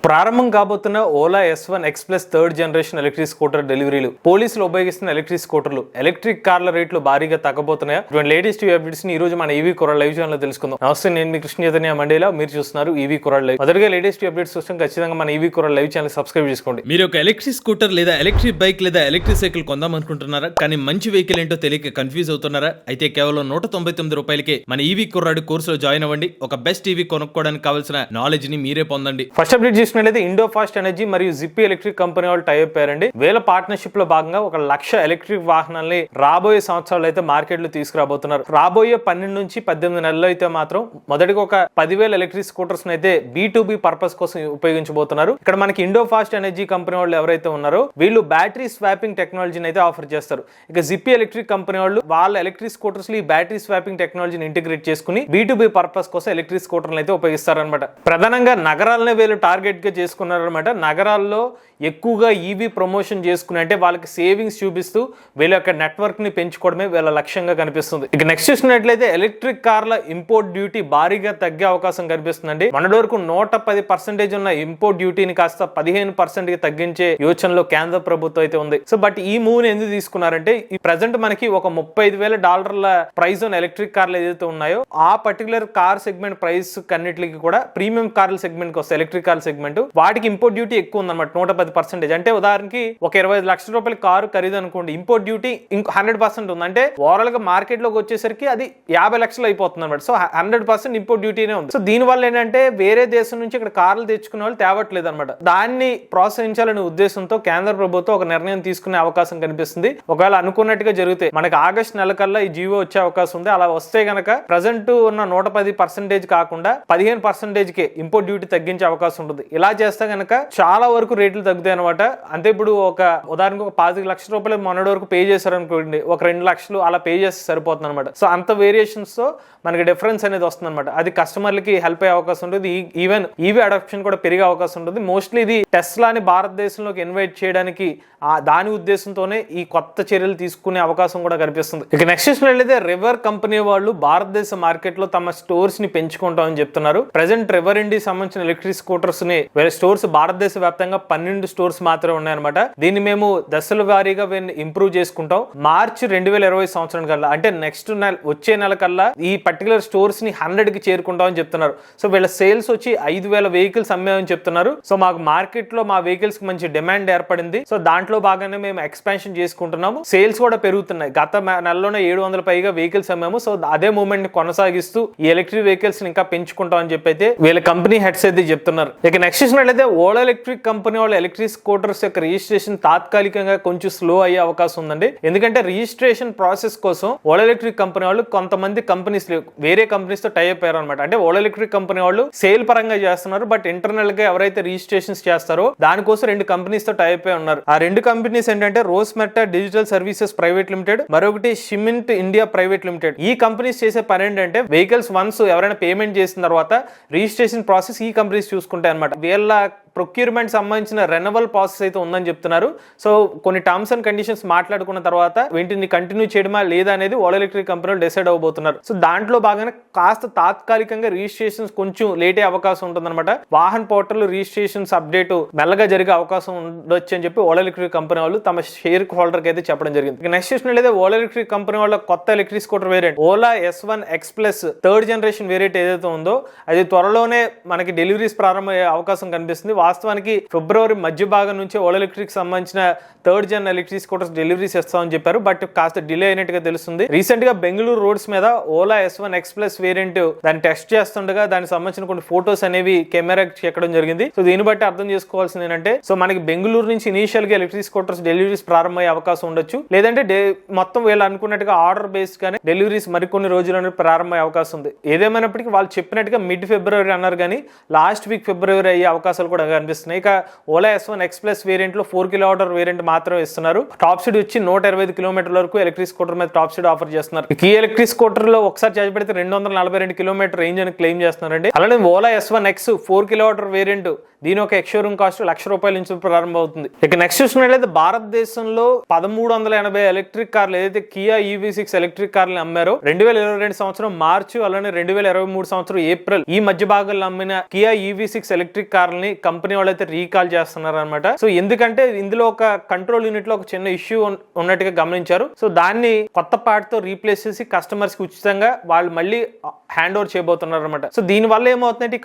ప్రారంభం కాబోతున్న Ola S1 X+ third generation electric scooter డెలివరీలు, పోలీసులు ఉపయోగిస్తున్న ఎలక్ట్రిక్ స్కూటర్లు, ఎలక్ట్రిక్ కార్ల రేట్లు భారీగా తగ్గబోతున్నాయా? ఇటువంటి లేటెస్ట్ అప్డేట్స్ ని ఈ రోజు మన ఈవీ కుర్రాడ్ లైవ్ ఛానల్ లో తెలుసుకుందాం. నమస్తే, నేను మీ కృష్ణ చైతన్య మండేలా, మీరు చూస్తున్నారు ఈవీ కుర్రాడ్ లైవ్. మొదటిగా లేటెస్ట్ అప్డేట్స్ కోసం ఖచ్చితంగా మన ఈవీ కుర్రాడ్ లైవ్ ఛానల్ సబ్స్క్రైబ్ చేసుకోండి. మీరు ఒక ఎలక్ట్రిక్ స్కూటర్ లేదా ఎలక్ట్రిక్ బైక్ లేదా ఎలక్ట్రిక్ సైకిల్ కొందాం అనుకుంటున్నారా? కానీ మంచి వెహికల్ ఏంటో తెలియక కన్ఫ్యూజ్ అవుతున్నారా? అయితే కేవలం 199 రూపాయలకే మన ఈవీ కుర్రాడ్ కోర్సులో జాయిన్ అవ్వండి. ఒక బెస్ట్ ఈవీ కొనుక్కోవడానికి కావాల్సిన నాలెడ్జ్ ని మీరే పొందండి. ఫస్ట్ అప్డేట్ చూసినట్లయితే ఇండో ఫాస్ట్ ఎనర్జీ మరియు జిప్పి ఎలక్ట్రిక్ కంపెనీ వాళ్ళు టై అయ్యారండి. వీళ్ళ పార్ట్నర్షిప్ లో భాగంగా 1,00,000 ఎలక్ట్రిక్ వాహనాల్ని రాబోయే సంవత్సరాలు అయితే మార్కెట్ లో తీసుకురాబోతున్నారు. రాబోయే 12 నుంచి 18 నెలలు అయితే మాత్రం మొదటిగా ఒక 10,000 ఎలక్ట్రిక్ స్కూటర్స్ అయితే B2B పర్పస్ కోసం ఉపయోగించబోతున్నారు. ఇక్కడ మనకి ఇండో ఫాస్ట్ ఎనర్జీ కంపెనీ వాళ్ళు ఎవరైతే ఉన్నారో వీళ్ళు బ్యాటరీ స్వాపింగ్ టెక్నాలజీని అయితే ఆఫర్ చేస్తారు. ఇక జిప్పి ఎలక్ట్రిక్ కంపెనీ వాళ్ళు వాళ్ళ ఎలక్ట్రిక్ స్కూటర్స్ ఈ బ్యాటరీ స్వాపింగ్ టెక్నాలజీని ఇంటిగ్రేట్ చేసుకుని B2B పర్పస్ కోసం ఎలక్ట్రిక్ స్కూటర్లు అయితే ఉపయోగిస్తారనమాట. ప్రధానంగా నగరాలనే వీళ్ళు టార్గెట్ గా చేసుకున్నారనమాట. నగరాల్లో ఎక్కువగా ఈవీ ప్రమోషన్ చేసుకుని అంటే వాళ్ళకి సేవింగ్స్ చూపిస్తూ వీళ్ళ యొక్క నెట్వర్క్ ని పెంచుకోవడమే వీళ్ళ లక్ష్యంగా కనిపిస్తుంది. ఇక నెక్స్ట్ చూసినట్లయితే ఎలక్ట్రిక్ కార్ల ఇంపోర్ట్ డ్యూటీ భారీగా తగ్గే అవకాశం కనిపిస్తుందండి. మొన్నటి వరకు 110% ఉన్న ఇంపోర్ట్ డ్యూటీని కాస్త 15% కి తగ్గించే యోచనలో కేంద్ర ప్రభుత్వం అయితే ఉంది. సో బట్ ఈ మూవ్ ని ఎందుకు తీసుకున్నారంటే ఈ ప్రెసెంట్ మనకి ఒక $35,000 ప్రైస్ ఉన్న ఎలక్ట్రిక్ కార్లు ఏదైతే ఉన్నాయో ఆ పర్టికులర్ కార్ సెగ్మెంట్ ప్రైస్ కన్నిటికి కూడా ప్రీమియం కార్ల సెగ్మెంట్ కి వస్తాయి. ఎలక్ట్రిక్ కార్ సెగ్మెంట్ వాటికి ఇంపోర్ట్ డ్యూటీ ఎక్కువ ఉందన్నమాట, 110%. అంటే ఉదాహరణకి ఒక 25 లక్షల రూపాయల కారు ఖరీదు అనుకోండి, ఇంపోర్ట్ డ్యూటీ 100% ఉంది. అంటే ఓవరాల్ గా మార్కెట్ లోకి వచ్చేసరికి అది 50 లక్షలు అయిపోతుంది అనమాట. సో 100% ఇంపోర్ట్ డ్యూటీనే ఉంది. సో దీని వల్ల ఏంటంటే వేరే దేశం నుంచి ఇక్కడ కార్లు తెచ్చుకునే వాళ్ళు తేవట్లేదు అనమాట. దాన్ని ప్రోత్సహించాలనే ఉద్దేశంతో కేంద్ర ప్రభుత్వం ఒక నిర్ణయం తీసుకునే అవకాశం కనిపిస్తుంది. ఒకవేళ అనుకున్నట్టుగా జరిగితే మనకి ఆగస్టు నెల కల్లా ఈ జీవో వచ్చే అవకాశం ఉంది. అలా వస్తే గనక ప్రజెంట్ ఉన్న 110% కాకుండా 15% కే ఇంపోర్ట్ డ్యూటీ తగ్గించే అవకాశం ఉంటుంది. ఇలా చేస్తే గనక చాలా వరకు రేట్లు తగ్గుతాయి అనమాట. అంటే ఇప్పుడు ఒక ఉదాహరణకు ఒక 25 లక్షల రూపాయలు మొన్నటి వరకు పే చేశారు అనుకోండి, ఒక 2 లక్షలు అలా పే చేస్తే సరిపోతుంది అనమాట. సో అంత వేరియేషన్స్ తో మనకి డిఫరెన్స్ అనేది వస్తుంది అనమాట. అది కస్టమర్లకి హెల్ప్ అయ్యే అవకాశం ఉంటుంది. ఈవెన్ ఈవీ అడాప్షన్ కూడా పెరిగే అవకాశం ఉంటుంది. మోస్ట్లీ ఇది టెస్లాని భారతదేశంలోకి ఇన్వైట్ చేయడానికి దాని ఉద్దేశంతోనే ఈ కొత్త చర్యలు తీసుకునే అవకాశం కూడా కనిపిస్తుంది. ఇక నెక్స్ట్ చూసినట్లయితే రివర్ కంపెనీ వాళ్ళు భారతదేశ మార్కెట్ లో తమ స్టోర్స్ ని పెంచుకుంటామని చెప్తున్నారు. ప్రెసెంట్ రివర్ ఇండి సంబంధించిన ఎలక్ట్రిక్ స్కూటర్స్ ని స్టోర్స్ భారతదేశ వ్యాప్తంగా 12 స్టోర్స్ మాత్రమే ఉన్నాయన్నమాట. దీన్ని మేము దశల వారీగా ఇంప్రూవ్ చేసుకుంటాం. మార్చి 2020 సంవత్సరం కల్లా అంటే నెక్స్ట్ వచ్చే నెల కల్లా ఈ పర్టికులర్ స్టోర్స్ ని 100 కి చేరుకుంటామని చెప్తున్నారు. సో వీళ్ళ సేల్స్ వచ్చి 5,000 వెహికల్స్ అమ్మామని చెప్తున్నారు. సో మాకు మార్కెట్ లో మా వెహికల్స్ కి మంచి డిమాండ్ ఏర్పడింది. సో దాంట్లో భాగంగా మేము ఎక్స్పాన్షన్ చేసుకుంటున్నాము. సేల్స్ కూడా పెరుగుతున్నాయి. గత నెలలోనే 700 పైగా వెహికల్స్ అమ్మాము. సో అదే మూవ్మెంట్ ని కొనసాగిస్తూ ఈ ఎలక్ట్రిక్ వెహికల్స్ ని ఇంకా పెంచుకుంటాం అని చెప్పి అయితే వీళ్ళ కంపెనీ హెడ్స్ అయితే చెప్తున్నారు. ఇక నెక్స్ట్ చూసినట్లయితే ఓలా ఎలక్ట్రిక్ కంపెనీ వాళ్ళ ఎలక్ట్రిక్ స్కూటర్స్ యొక్క రిజిస్ట్రేషన్ తాత్కాలికంగా కొంచెం స్లో అయ్యే అవకాశం ఉందండి. ఎందుకంటే రిజిస్ట్రేషన్ ప్రాసెస్ కోసం ఓలా ఎలక్ట్రిక్ కంపెనీ వాళ్ళు కొంతమంది కంపెనీస్ వేరే కంపెనీస్ తో టై అయ్యారు అనమాట. అంటే ఓలా ఎలక్ట్రిక్ కంపెనీ వాళ్ళు సేల్ పరంగా చేస్తున్నారు, బట్ ఇంటర్నల్ గా ఎవరైతే రిజిస్ట్రేషన్స్ చేస్తారో దానికోసం 2 కంపెనీస్ తో టై అయి ఉన్నారు. ఆ 2 కంపెనీస్ ఏంటంటే రోస్మెట్టా డిజిటల్ సర్వీసెస్ ప్రైవేట్ లిమిటెడ్, మరొకటి సిమెంట్ ఇండియా ప్రైవేట్ లిమిటెడ్. ఈ కంపెనీస్ చేసే పని ఏంటంటే వెహికల్స్ వన్స్ ఎవరైనా పేమెంట్ చేసిన తర్వాత రిజిస్ట్రేషన్ ప్రాసెస్ ఈ కంపెనీస్ చూసుకుంటాయి అనమాట. వీళ్ళ ప్రొక్యూర్మెంట్ సంబంధించిన రెన్యువల్ ప్రాసెస్ అయితే ఉందని చెప్తున్నారు. సో కొన్ని టర్మ్స్ అండ్ కండిషన్స్ మాట్లాడుకున్న తర్వాత వీటిని కంటిన్యూ చేయడమా లేదా అనేది ఓలా ఎలక్ట్రిక్ కంపెనీలు డిసైడ్ అవబోతున్నారు. సో దాంట్లో భాగంగా కాస్త తాత్కాలికంగా రిజిస్ట్రేషన్స్ కొంచెం లేట్ అయ్యే అవకాశం ఉంటుందన్నమాట. వాహన్ పోర్టల్ రిజిస్ట్రేషన్స్ అప్డేట్ మెల్లగా జరిగే అవకాశం ఉండొచ్చు అని చెప్పి ఓలా ఎలక్ట్రిక్ కంపెనీ వాళ్ళు తమ షేర్ హోల్డర్ కి అయితే చెప్పడం జరిగింది. నెక్స్ట్ చూసినట్లయితే ఓలా ఎలక్ట్రిక్ కంపెనీ వాళ్ళ కొత్త electric scooter variant Ola S1 X+ third generation variant ఏదైతే ఉందో అది త్వరలోనే మనకి డెలివరీస్ ప్రారంభమయ్యే అవకాశం కనిపిస్తుంది. వాస్తవానికి ఫిబ్రవరి మధ్య భాగం నుంచి ఓలా ఎలక్ట్రిక్ సంబంధించిన third Jan electric scooters deliveries ఇస్తామని చెప్పారు. బట్ కాస్త డిలే అయినట్టుగా తెలుస్తుంది. రీసెంట్ గా బెంగళూరు రోడ్స్ మీద ఓలా S1 X+ వేరియంట్ దాన్ని టెస్ట్ చేస్తుండగా దానికి సంబంధించిన కొన్ని ఫోటోస్ అనేవి కెమెరా ఎక్కడం జరిగింది. సో దీన్ని బట్టి అర్థం చేసుకోవాల్సింది ఏంటంటే సో మనకి బెంగళూరు నుంచి ఇనీషియల్ గా ఎలక్ట్రిక్ స్కూటర్స్ డెలివరీస్ ప్రారంభమయ్యే అవకాశం ఉండొచ్చు. లేదంటే మొత్తం వీళ్ళు అనుకున్నట్టుగా ఆర్డర్ బేస్డ్ గానే డెలివరీస్ మరికొన్ని రోజుల్లోనే ప్రారంభమయ్యే అవకాశం ఉంది. ఏదేమైనప్పటికీ వాళ్ళు చెప్పినట్టుగా మిడ్ ఫిబ్రవరి అన్నారు, కానీ లాస్ట్ వీక్ ఫిబ్రవరి అయ్యే అవకాశాలు కూడా కనిపిస్తున్నాయి. ఇక ఓలా S1 X+ వేరియంట్ లో 4 kWh వేరియంట్ మాత్రమే ఇస్తున్నారు. టాప్ స్పీడ్ వచ్చి 125 కిలోమీటర్ల వరకు ఎలక్ట్రిక్ స్కూటర్ మీద టాప్ స్పీడ్ ఆఫర్ చేస్తున్నారు. ఈ ఎలక్ట్రిక్ స్కూటర్ లో ఒకసారి చార్జ్ పెడితే 242 కిలోమీటర్ రేంజ్ అని క్లెయిమ్ చేస్తున్నారండి. అలానే Ola S1 X 4 kWh variant దీని ఒక ఎక్స్షోరూమ్ కాస్ట్ ₹1,00,000 నుంచి ప్రారంభం అవుతుంది. ఇక నెక్స్ట్ చూసినట్లయితే భారతదేశంలో 1380 ఎలక్ట్రిక్ కార్లు ఏదైతే కియా EV6 ఎలక్ట్రిక్ కార్లు అమ్మారో 2022 సంవత్సరం మార్చి అలానే 2023 సంవత్సరం ఏప్రిల్ ఈ మధ్య భాగంలో అమ్మిన కియా EV6 ఎలక్ట్రిక్ కార్లని కంపెనీ వాళ్ళైతే రీకాల్ చేస్తున్నారు అనమాట. సో ఎందుకంటే ఇందులో ఒక కంట్రోల్ యూనిట్ లో ఒక చిన్న ఇష్యూ ఉన్నట్టుగా గమనించారు. సో దాన్ని కొత్త పార్ట్ తో రీప్లేస్ చేసి కస్టమర్స్ కి ఉచితంగా వాళ్ళు మళ్ళీ హ్యాండ్ ఓవర్ చేయబోతున్నారు అనమాట. సో దీని వల్ల ఏమవుతుందంటే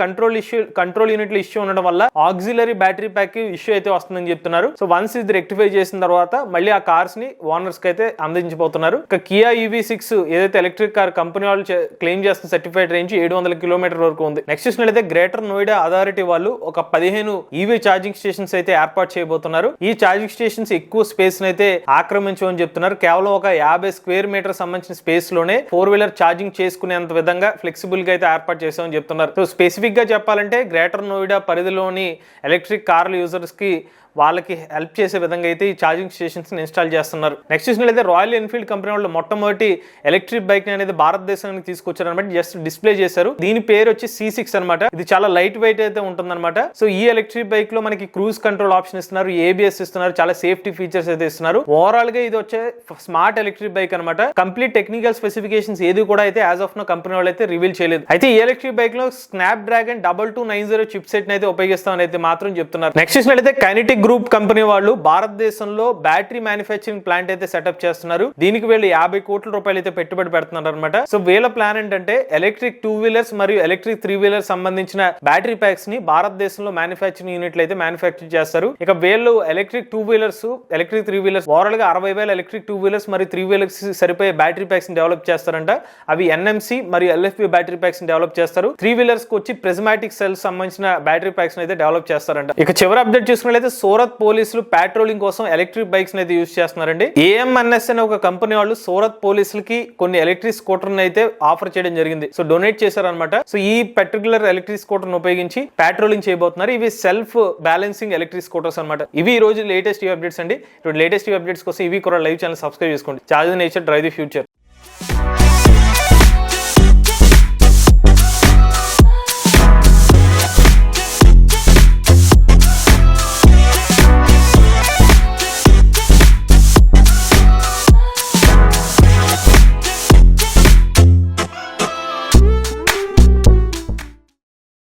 కంట్రోల్ యూనిట్ లో ఇష్యూ ఉండడం వల్ల ఆక్సిలరీ బ్యాటరీ ప్యాక్ ఇష్యూ అయితే వస్తుందని చెప్తున్నారు. సో వన్స్ ఇది రెక్టిఫై చేసిన తర్వాత మళ్ళీ ఆ కార్స్ ని ఓనర్స్ కి అయితే అందించబోతున్నారు. ఇక కియా EV6 ఏదైతే ఎలక్ట్రిక్ కార్ కంపెనీ వాళ్ళు క్లెయిమ్ చేస్తున్న సర్టిఫైడ్ రేంజ్ 700 కిలోమీటర్ వరకు ఉంది. నెక్స్ట్ చూసినట్లయితే గ్రేటర్ నోయిడా అథారిటీ వాళ్ళు ఒక 15 EV ఛార్జింగ్ స్టేషన్స్ అయితే ఏర్పాటు చేయబోతున్నారు. ఈ ఛార్జింగ్ స్టేషన్స్ ఎక్కువ స్పేస్ అయితే ఆక్రమించమని చెప్తున్నారు. కేవలం ఒక 50 స్క్వేర్ మీటర్ సంబంధించిన స్పేస్ లోనే 4-వీలర్ ఛార్జింగ్ చేసుకునేంత విధంగా ఫ్లెక్సిబుల్ గా అయితే ఏర్పాటు చేసామని చెప్తున్నారు. సో స్పెసిఫిక్ గా చెప్పాలంటే గ్రేటర్ నోయిడా పరిధిలోని ఎలక్ట్రిక్ కార్ల యూజర్స్ కి వాళ్ళకి హెల్ప్ చేసే విధంగా అయితే ఈ ఛార్జింగ్ స్టేషన్స్ ఇన్స్టాల్ చేస్తున్నారు. నెక్స్ట్ చూసినట్లయితే రాయల్ ఎన్ఫీల్డ్ కంపెనీ వాళ్ళు మొట్టమొదటి ఎలక్ట్రిక్ బైక్ అనేది భారతదేశానికి తీసుకొచ్చారు అనమాట. జస్ట్ డిస్ప్లే చేశారు. దీని పేరు వచ్చి C6 అనమాట. ఇది చాలా లైట్ వెయిట్ అయితే ఉంటుందన్నమాట. సో ఈ ఎలక్ట్రిక్ బైక్ లో మనకి క్రూజ్ కంట్రోల్ ఆప్షన్ ఇస్తున్నారు, ABS ఇస్తున్నారు, చాలా సేఫ్టీ ఫీచర్స్ అయితే ఇస్తున్నారు. ఓవరాల్ గా ఇది వచ్చే స్మార్ట్ ఎలక్ట్రిక్ బైక్ అనమాట. కంప్లీట్ టెక్నికల్ స్పెసిఫికేషన్స్ ఏది కూడా అయితే యాజ్ ఆఫ్ నో కంపెనీ వాళ్ళు అయితే రివీల్ చేయలేదు. అయితే ఈ ఎలక్ట్రిక్ బైక్ లో స్నాప్ డ్రాగన్ 2290 చిప్ సెట్ అయితే ఉపయోగిస్తామని అయితే మాత్రం చెప్తున్నారు. నెక్స్ట్ చూసినట్లయితే కైనెటిక్ గ్రూప్ కంపెనీ వాళ్ళు భారతదేశంలో బ్యాటరీ మ్యానుఫ్యాక్చరింగ్ ప్లాంట్ అయితే సెటప్ చేస్తున్నారు. దీనికి వీళ్ళు ₹50 కోట్ల అయితే పెట్టుబడి పెడుతున్నారు అనమాట. సో వీళ్ళ ప్లాన్ ఏంటంటే ఎలక్ట్రిక్ 2-వీలర్స్ మరియు ఎలక్ట్రిక్ 3-వీలర్స్ సంబంధించిన బ్యాటరీ ప్యాక్స్ ని భారతదేశంలో మ్యానుఫ్యాక్చరింగ్ యూనిట్లు అయితే మ్యానుఫ్యాక్చర్ చేస్తారు. ఇక వీళ్ళు ఎలక్ట్రిక్ 2-వీలర్స్ ఎలక్ట్రిక్ 3-వీలర్స్ ఓవరాల్ గా 60,000 ఎలక్ట్రిక్ 2-వీలర్స్ మరియు 3-వీలర్స్ సరిపోయే బ్యాటరీ ప్యాక్స్ ని డెవలప్ చేస్తారంట. అవి NMC మరియు LFP బ్యాటరీ ప్యాక్స్ ని డెవలప్ చేస్తారు. 3-వీలర్స్ కి వచ్చి ప్రిజమాటిక్ సెల్స్ సంబంధించిన బ్యాటరీ ప్యాక్స్ అయితే డెవలప్ చేస్తారంట. ఇక చివరి అప్డేట్ చూసుకున్నట్లయితే సూరత్ పోలీసులు పెట్రోలింగ్ కోసం ఎలక్ట్రిక్ బైక్స్ అయితే యూజ్ చేస్తున్నారండి. AMNS అనే ఒక కంపెనీ వాళ్ళు సూరత్ పోలీసులకి కొన్ని ఎలక్ట్రిక్ స్కూటర్ అయితే ఆఫర్ చేయడం జరిగింది. సో డొనేట్ చేశారనమాట. సో ఈ పర్టికులర్ ఎలక్ట్రిక్ స్కూటర్ ఉపయోగించి పెట్రోలింగ్ చేయబోతున్నారు. ఇవి సెల్ఫ్ బ్యాలెన్సింగ్ ఎలక్ట్రిక్ స్కూటర్స్ అనమాట. ఇవి ఈ రోజు లేటెస్ట్ అప్డేట్స్ అండి. ఇప్పుడు లేటెస్ట్ అప్డేట్స్ కోసం ఇవి కూడా లైవ్ ఛానల్ సబ్స్క్రైబ్ చేసుకోండి. Charge nature drive the future.